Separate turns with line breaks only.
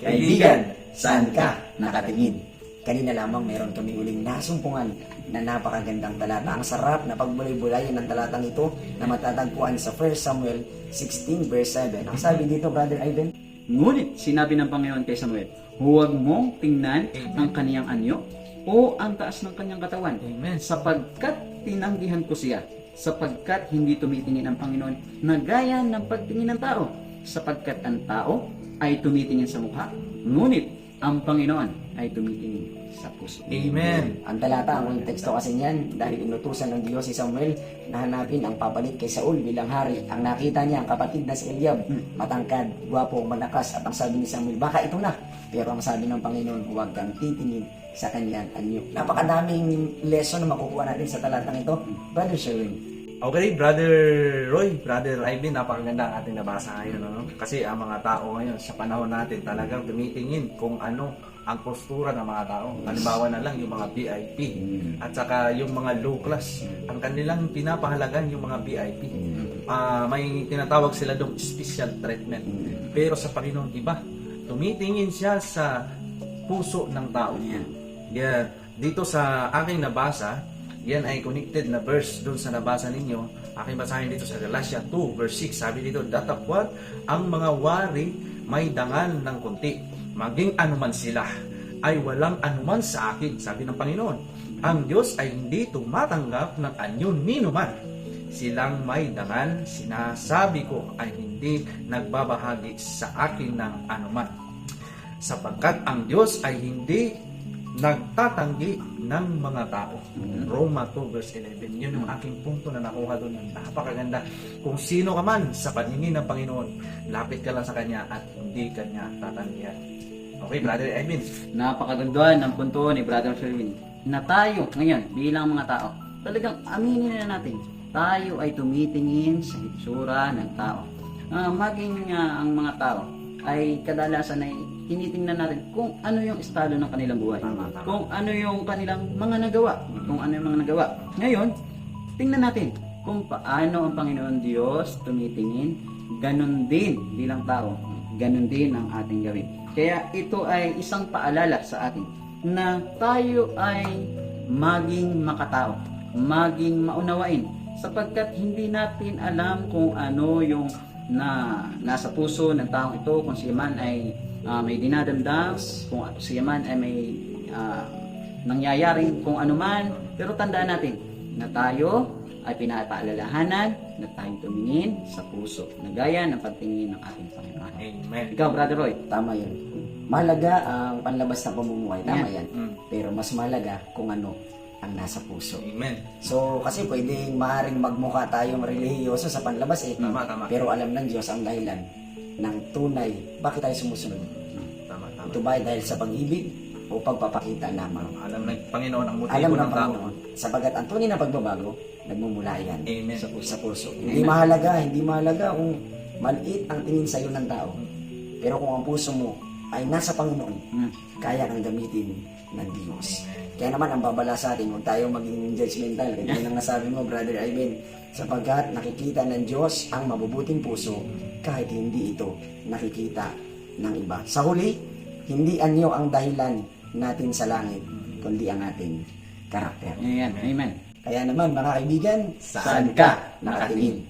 Kaibigan, saan ka nakatingin? Kanina lamang meron kami uling nasumpungan na napakagandang talata. Ang sarap na pagbulay-bulayan ng talatang ito na matatagpuan sa 1 Samuel 16 verse 7. Ang sabi dito, Brother Ivan,
Ngunit sinabi ng Panginoon kay Samuel, huwag mong tingnan ang kaniyang anyo o ang taas ng kanyang katawan,
Amen.
sapagkat tinanggihan ko siya, sapagkat hindi tumitingin ang Panginoon na gaya ng pagtingin ng tao, sapagkat ang tao ay tumitingin sa mukha, ngunit ang Panginoon ay tumitingin sa puso.
Amen.
ang talata, ang teksto kasi niyan, dahil inutusan ng Diyos si Samuel na hanapin ang papalit kay Saul bilang hari. Ang nakita niya, ang kapatid na si Eliab, matangkad, gwapo, malakas, at ang sabi ni Samuel, baka ito na. Pero ang sabi ng Panginoon, huwag kang titingin sa kanyang anyo. Napakadaming lesson na makukuha natin sa talatang ito. Brother Sherwin,
Okay, Brother Roy, Brother Ivan, napakaganda ang ating nabasa ngayon. Ano? Kasi ang mga tao ngayon, sa panahon natin, talagang tumitingin kung ano ang postura ng mga tao. Halimbawa na lang yung mga VIP at saka yung mga low class. Ang kanilang pinapahalagan yung mga VIP. May tinatawag sila doon special treatment. Pero sa Panginoon iba, tumitingin siya sa puso ng tao. Yeah. Dito sa aking nabasa, yan ay connected na verse doon sa nabasa ninyo. Aking basahin dito sa Galatia 2 verse 6. Sabi dito, datapwat ang mga wari may dangal ng kunti. Maging anuman sila ay walang anuman sa akin. Sabi ng Panginoon, ang Diyos ay hindi tumatanggap ng anyo ninuman. Silang may dangal, sinasabi ko ay hindi nagbabahagi sa akin ng anuman. Sapagkat ang Diyos ay hindi nagtatanggi ng mga tao. Roma 2 verse 11. Yun yung aking punto na nakuha doon. Napakaganda. Kung sino ka man sa paningin ng Panginoon, lapit ka lang sa Kanya at hindi Kanya tatanggihan. Okay, Brother Edwin.
Napakaganda ng punto ni Brother Sherwin na tayo ngayon bilang mga tao, talagang aminin na natin, tayo ay tumitingin sa hitsura ng tao. Maging ang mga tao ay kadalasan ay tinitingnan natin kung ano yung estado ng kanilang buhay. Kung ano yung kanilang mga nagawa. Kung ano yung mga nagawa. Ngayon, tingnan natin kung paano ang Panginoon Diyos tumitingin. Ganon din bilang tao. Ganon din ang ating gawin. Kaya ito ay isang paalala sa atin na tayo ay maging makatao. Maging maunawain. Sapagkat hindi natin alam kung ano yung nasa puso ng taong ito, kung siya man ay may dinadamdam, kung siya man ay may nangyayaring kung ano man. Pero tandaan natin na tayo ay pinapaalalahanan na tayong tumingin sa puso na gaya ng pagtingin ng ating Panginoon.
Amen.
Ikaw, Brother Roy.
tama yun. Mahalaga ang panlabas na pamumuhay. Tama
Yan.
yan. Pero mas mahalaga kung ano ang nasa puso.
Amen.
So, kasi pwedeng maaaring magmukha tayong relihiyoso sa panlabas eh.
Tama, tama.
Pero alam ng Diyos ang dahilan ng tunay. Bakit tayo sumusunod?
Tama, tama.
Ito ba ay dahil sa pag-ibig o pagpapakita lamang?
Alam ng Panginoon ang motibo
Alam ng
ng tao.
Panginoon. Sapagat ang tunay na pagbabago, nagmumula yan
Amen.
sa puso. Hindi mahalaga kung maliit ang tingin sa iyo ng tao. Pero kung ang puso mo ay nasa Panginoon, kaya kang gamitin ng Diyos. Kaya naman ang babala sa atin, huwag tayo maging judgmental. Kaya yun ang nasabi mo, Brother Ivan, sapagkat nakikita ng Diyos ang mabubuting puso kahit hindi ito nakikita ng iba. Sa huli, hindi anyo ang dahilan natin sa langit, kundi ang ating karakter.
Ayan. Amen.
Kaya naman, mga kaibigan, saan ka nakatingin?